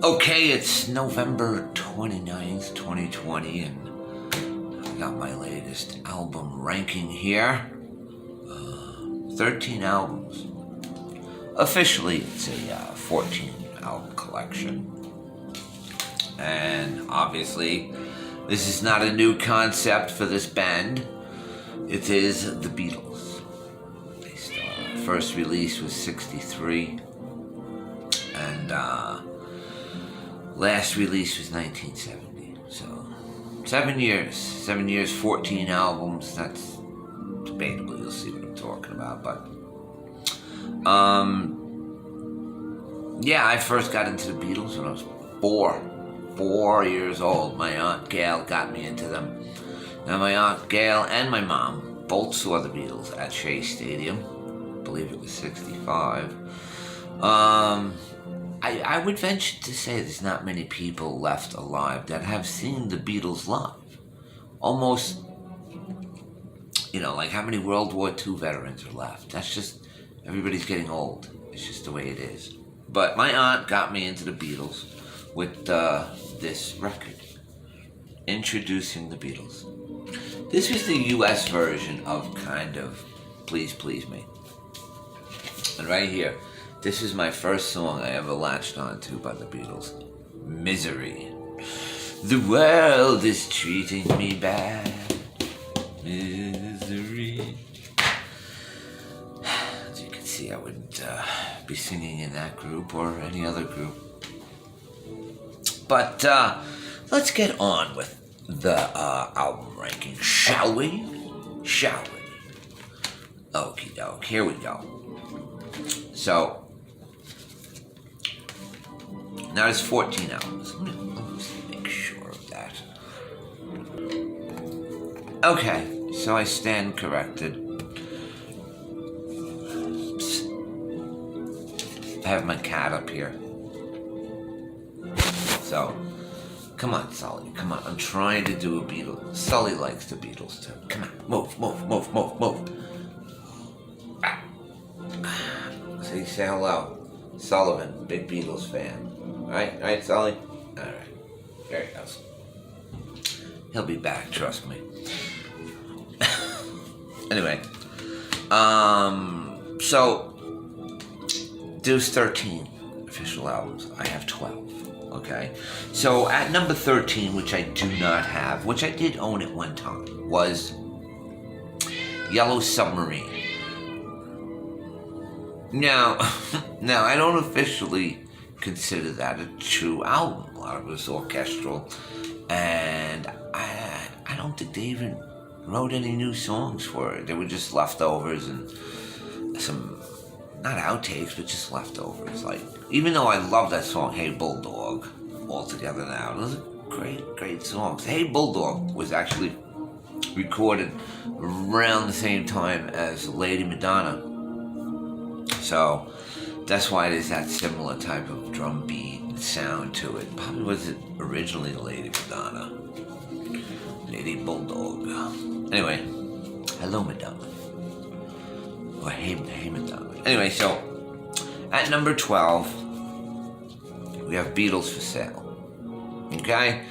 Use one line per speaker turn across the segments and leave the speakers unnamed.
Okay, it's November 29th, 2020, and I got my latest album ranking here. 13 albums. Officially, it's a 14 album collection. And obviously, this is not a new concept for this band. It is the Beatles. First release was 63, and last release was 1970. So 7 years, 14 albums. That's debatable. You'll see what I'm talking about. But yeah, I first got into the Beatles when I was 4 years old. My Aunt Gail got me into them. Now my Aunt Gail and my mom both saw the Beatles at Shea Stadium. I believe it was 65. I would venture to say there's not many people left alive that have seen the Beatles live. Almost, like how many World War II veterans are left? That's just, everybody's getting old. It's just the way it is. But my aunt got me into the Beatles with this record, introducing the Beatles. This was the US version of kind of Please Please Me. And right here, this is my first song I ever latched onto by the Beatles. Misery. The world is treating me bad. Misery. As you can see, I wouldn't be singing in that group or any other group. But let's get on with the album ranking, shall we? Shall we? Okie doke, here we go. So, now there's 14 albums. Let me make sure of that. Okay, so I stand corrected. I have my cat up here. So, come on, Sully. Come on. I'm trying to do a Beatles. Sully likes the Beatles too. Come on. Move. Ah. Say hello. Sullivan, big Beatles fan. Right, Sully? Alright. There he goes. He'll be back, trust me. Anyway. So there's 13 official albums. I have 12. Okay, so at number 13, which I do not have, which I did own at one time, was Yellow Submarine. Now, I don't officially consider that a true album. A lot of it was orchestral, and I don't think they even wrote any new songs for it. They were just leftovers and some, not outtakes, but just leftovers. Like, even though I love that song, Hey Bulldog, altogether now, those are great songs. Hey Bulldog was actually recorded around the same time as Lady Madonna. So that's why there's that similar type of drum beat and sound to it. Probably was it originally Lady Madonna. Lady Bulldog. Anyway, hello Madonna. Or hey Madonna. Anyway, so at number 12, we have Beatles for Sale. Okay?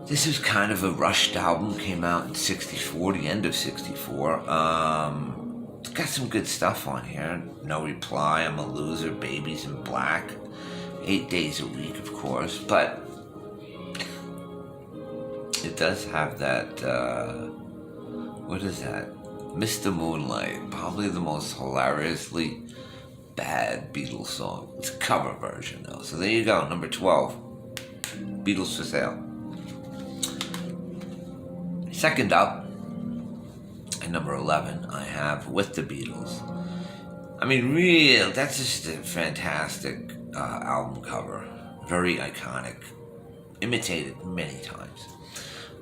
This is kind of a rushed album. Came out in 64, the end of 64. It's got some good stuff on here. No Reply, I'm a Loser, Babies in Black. 8 days a week, of course. But it does have that, what is that? Mr. Moonlight, probably the most hilariously bad Beatles song. It's a cover version though. So there you go, number 12. Beatles for Sale. Second up, at number 11, I have With the Beatles. I mean, that's just a fantastic album cover. Very iconic. Imitated many times.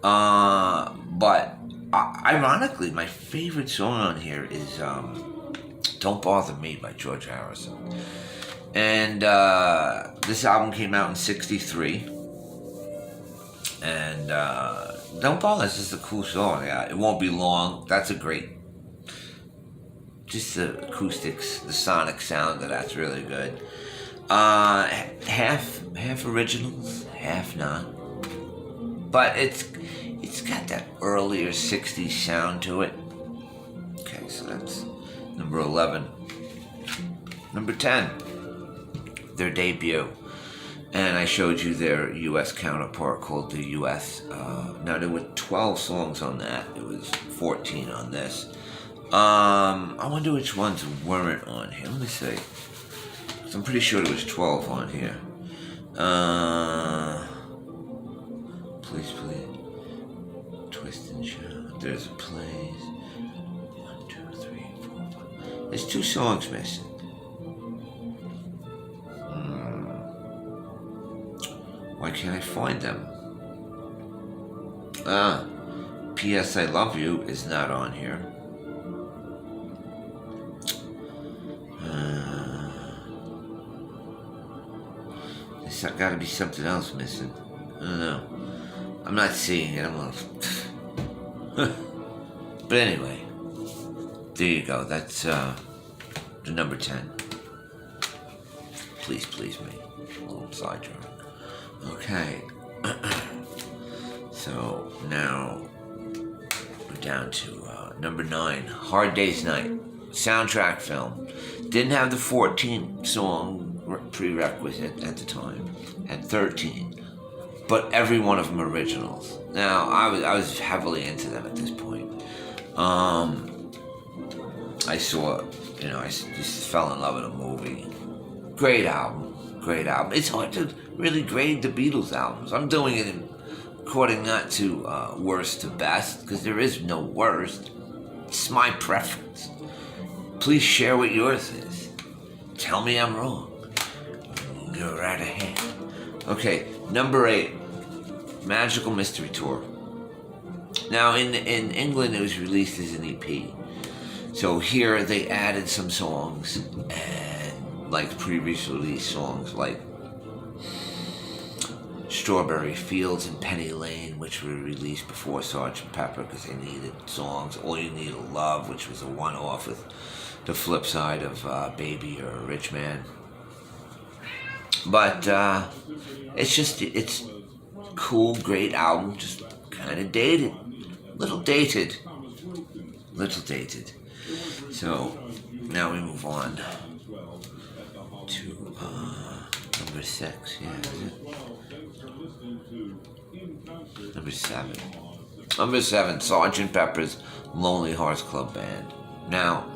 But ironically, my favorite song on here is Don't Bother Me by George Harrison. And this album came out in 63. And Don't Bother Us is a cool song. Yeah, it won't be long. That's a great, just the acoustics, the sonic sound of that's really good. Half half originals, half not. But it's got that earlier 60s sound to it. Okay, so that's number 11. Number 10, their debut. And I showed you their U.S. counterpart called the U.S. Now, there were 12 songs on that. It was 14 on this. I wonder which ones weren't on here. Let me see. 'Cause I'm pretty sure there was 12 on here. Please. Twist and shout. There's a place. 1, 2, 3, 4, 5. There's 2 songs missing. Why can't I find them? P.S. I Love You is not on here. There's got to be something else missing. I don't know. I'm not seeing it. But anyway, there you go. That's the number 10. Please me. A little sidetrack. Okay. So now we're down to number 9, Hard Day's Night. Soundtrack film. Didn't have the 14 song prerequisite at the time. Had 13. But every one of them originals. Now, I was heavily into them at this point. I saw, I just fell in love with a movie. Great album. It's hard to really grade the Beatles albums. I'm doing it according not to worst to best, because there is no worst. It's my preference. Please share what yours is. Tell me I'm wrong. Go right ahead. Okay, number 8, Magical Mystery Tour. Now, in England, it was released as an EP. So here they added some songs, and like pre-release songs like Strawberry Fields and Penny Lane, which were released before Sgt. Pepper because they needed songs. All You Need is Love, which was a one-off with the flip side of Baby or Rich Man. But it's cool, great album, just kind of dated. Little dated. So now we move on to number 6. Yeah, is it? Number 7. Number 7, Sgt. Pepper's Lonely Hearts Club Band. Now,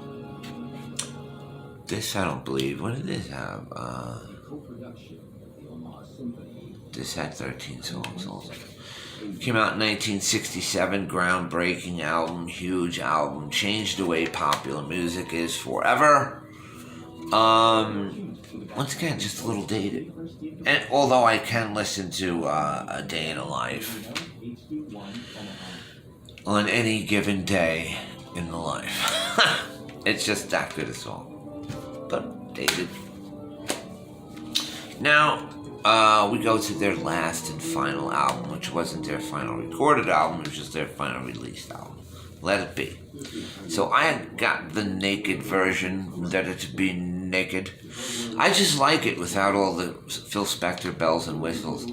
this I don't believe. What did this have? This had 13 songs also. Came out in 1967, groundbreaking album, huge album, changed the way popular music is forever. Once again, just a little dated. And although I can listen to A Day in a Life on any given day in the life. It's just that good a song. But dated. Now, we go to their last and final album, which wasn't their final recorded album, it was just their final released album. Let It Be. So I had got the naked version, Let It Be Naked. I just like it without all the Phil Spector bells and whistles.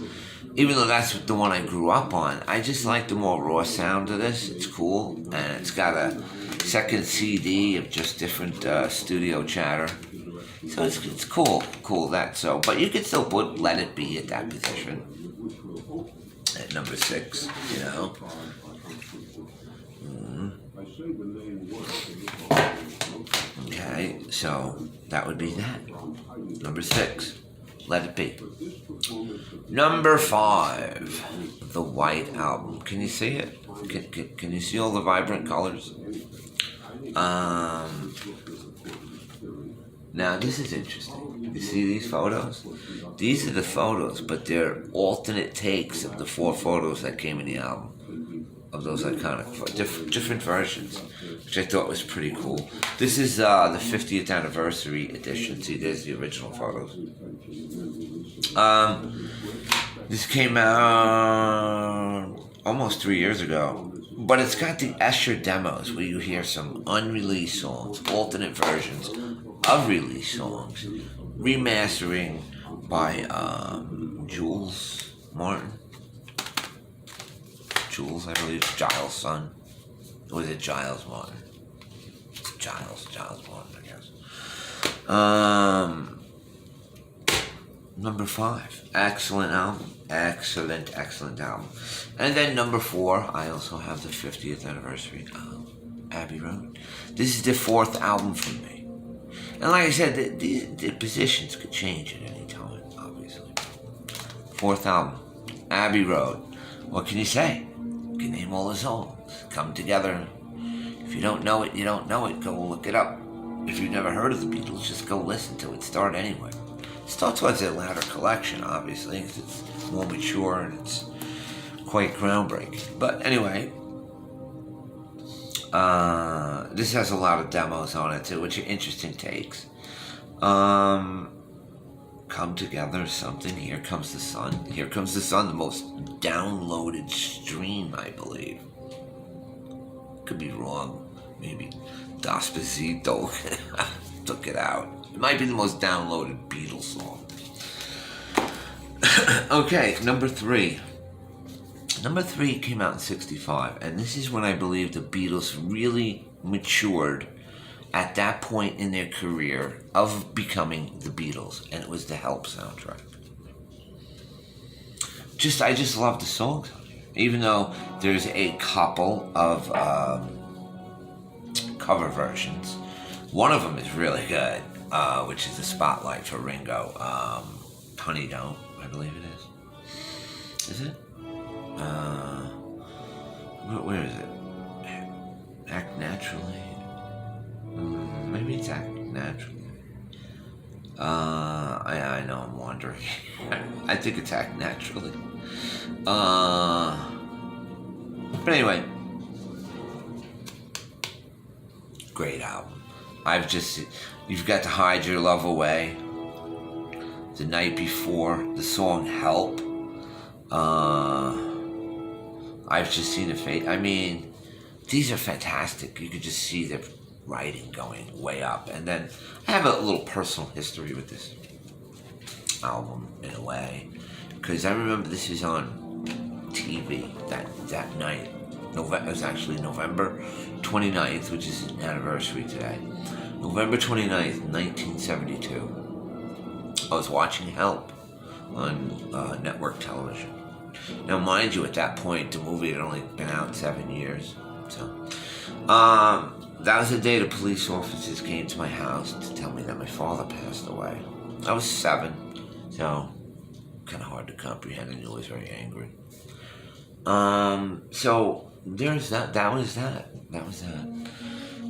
Even though that's the one I grew up on, I just like the more raw sound of this. It's cool, and it's got a second CD of just different studio chatter. So it's cool that so. But you can still put Let It Be at that position. At number 6, Okay, so that would be that. Number 6, Let It Be. Number 5, The White Album. Can you see it? Can you see all the vibrant colors? Now, this is interesting. You see these photos? These are the photos, but they're alternate takes of the 4 photos that came in the album. Of those iconic, different versions, which I thought was pretty cool. This is the 50th anniversary edition. See, there's the original photos. This came out almost 3 years ago. But it's got the Escher demos where you hear some unreleased songs, alternate versions of released songs, remastering by Jules Martin. Jules, I believe, Giles' son. Or was it Giles Martin? Giles Martin, I guess. Number 5, excellent album. Excellent album. And then number 4, I also have the 50th anniversary of Abbey Road. This is the 4th album for me. And like I said, the positions could change at any time, obviously. 4th album, Abbey Road. What can you say? You can name all the songs. Come together. If you don't know it, you don't know it. Go look it up. If you've never heard of the Beatles, just go listen to it. Start anyway. Start towards their latter collection, obviously, because it's more mature and it's quite groundbreaking. But anyway, this has a lot of demos on it too, which are interesting takes. Come Together, something. Here Comes the Sun. Here Comes the Sun, the most downloaded stream, I believe. Could be wrong. Maybe Despacito took it out. It might be the most downloaded Beatles song. Okay, number 3. Number 3 came out in 1965, and this is when I believe the Beatles really matured at that point in their career of becoming the Beatles, and it was the Help soundtrack. I just love the songs on here, even though there's a couple of cover versions. One of them is really good, which is the Spotlight for Ringo. Honey Don't, I believe it is. Is it? Where is it? Act Naturally. Maybe it's Act Naturally. I know I'm wandering. I think it's Act Naturally. But anyway, great album. You've got to Hide Your Love Away. The Night Before, the song Help. I've Just Seen a Face. I mean, these are fantastic. You could just see the writing going way up. And then I have a little personal history with this album in a way, because I remember this was on TV that night. It was actually November 29th, which is an anniversary today. November 29th, 1972. I was watching Help on network television. Now, mind you, at that point, the movie had only been out 7 years. So, that was the day the police officers came to my house to tell me that my father passed away. I was 7, so kind of hard to comprehend, and I was very angry. So there's that. That was that.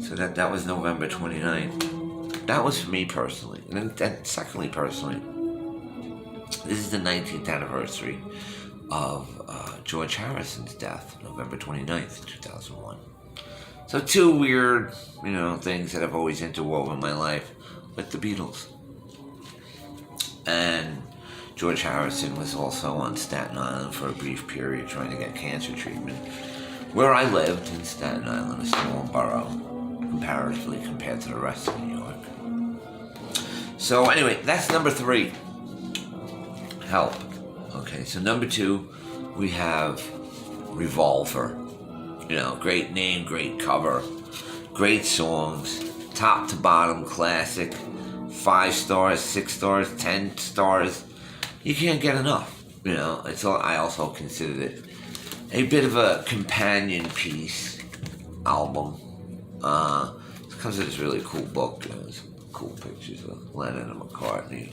So that was November 29th. That was for me personally. And then secondly, personally, this is the 19th anniversary of George Harrison's death, November 29th, 2001. So 2 weird, things that have always interwoven my life with the Beatles. And George Harrison was also on Staten Island for a brief period trying to get cancer treatment, where I lived in Staten Island, a small borough, comparatively compared to the rest of New York. So anyway, that's number 3. Help. Okay, so number 2, we have Revolver. Great name, great cover, great songs, top to bottom classic, 5 stars, 6 stars, 10 stars. You can't get enough. I also considered it a bit of a companion piece album. It comes with this really cool book. There's cool pictures of Lennon and McCartney.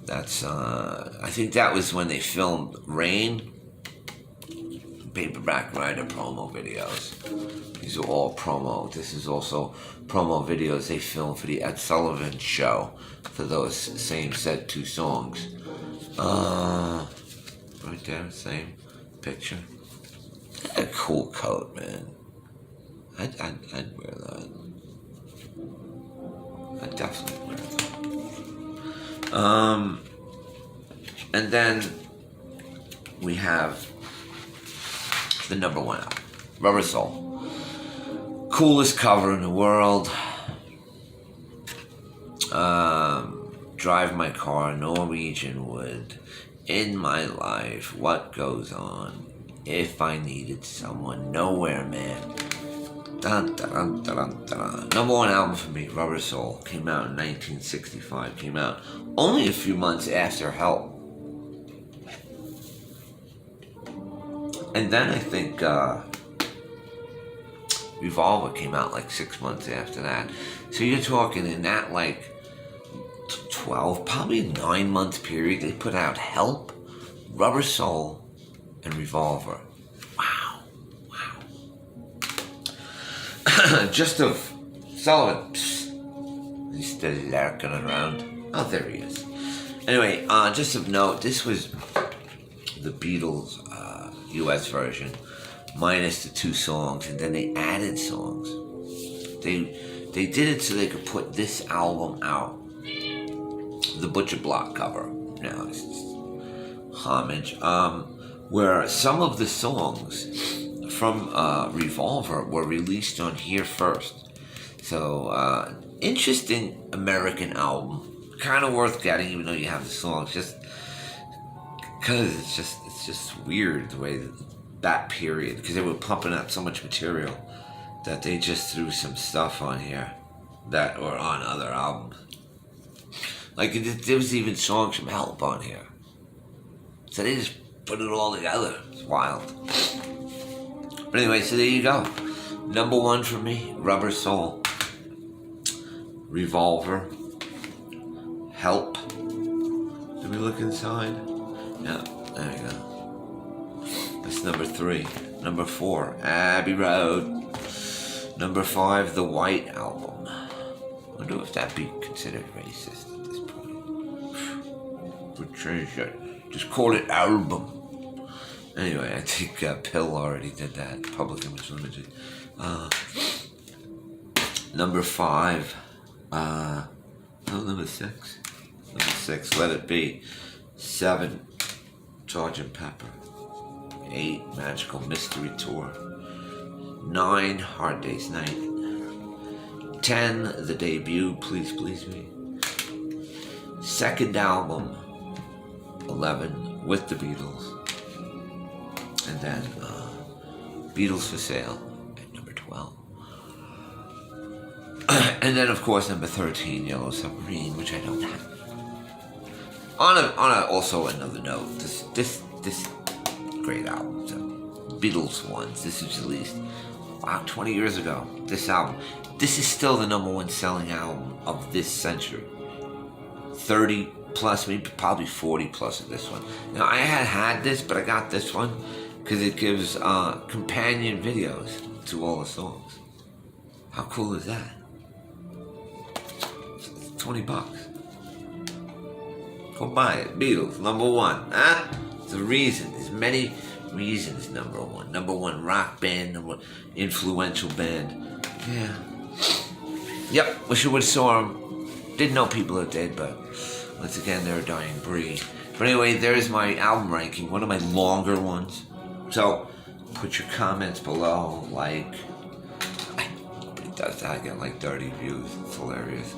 I think that was when they filmed Rain. Paperback Writer promo videos. These are all promo. This is also promo videos they filmed for the Ed Sullivan Show for those same said 2 songs. Right there, same picture. A cool coat, man. I'd wear that. I'd definitely wear that. And then we have the number 1 album, Rubber Soul. Coolest cover in the world. Drive my car, Norwegian Wood. In my life, what goes on? If I needed someone, Nowhere Man. Dun, dun, dun, dun, dun. Number one album for me, Rubber Soul. Came out in 1965. Came out only a few months after Help. And then I think Revolver came out like 6 months after that. So you're talking in that like 12, probably 9 month period, they put out Help, Rubber Soul, and Revolver. Wow. Just of Sullivan. Psst. He's still lurking around. Oh, there he is. Anyway, just of note, this was the Beatles US version, minus the 2 songs, and then they added songs. They did it so they could put this album out. The Butcher Block cover. Now it's homage. Where some of the songs from Revolver were released on here first. So interesting American album. Kind of worth getting, even though you have the songs. Just because it's just weird the way that period, because they were pumping out so much material that they just threw some stuff on here that were on other albums. Like, there was even songs from Help on here. So they just put it all together. It's wild. But anyway, so there you go. Number one for me, Rubber Soul. Revolver. Help. Did we look inside? Yeah, there you go. That's number 3. Number 4, Abbey Road. Number 5, The White Album. I wonder if that'd be considered racist at this point. Would change that. Just call it album. Anyway, I think Pill already did that. Public Image Limited. Number 5. Number 6. Number 6, Let It Be. 7, Sgt. Pepper. 8, Magical Mystery Tour. 9, Hard Day's Night. 10, the debut, Please Please Me. Second album, 11, With the Beatles. And then Beatles for Sale at number 12. And then, of course, number 13, Yellow Submarine, which I don't have. On a also another note, this great album, so Beatles ones. This was released 20 years ago. This album, this is still the number 1 selling album of this century. 30 plus, maybe probably 40 plus of this one. Now I had this, but I got this one because it gives companion videos to all the songs. How cool is that? It's $20. Go buy it. Beatles, number 1. Huh? There's a reason. There's many reasons. Number 1. Number 1 rock band. Number 1 influential band. Yeah. Yep. Wish I would have saw them. Didn't know people are dead, but once again, they're a dying breed. But anyway, there's my album ranking. One of my longer ones. So, put your comments below. Like, nobody does that. I get like 30 views. It's hilarious.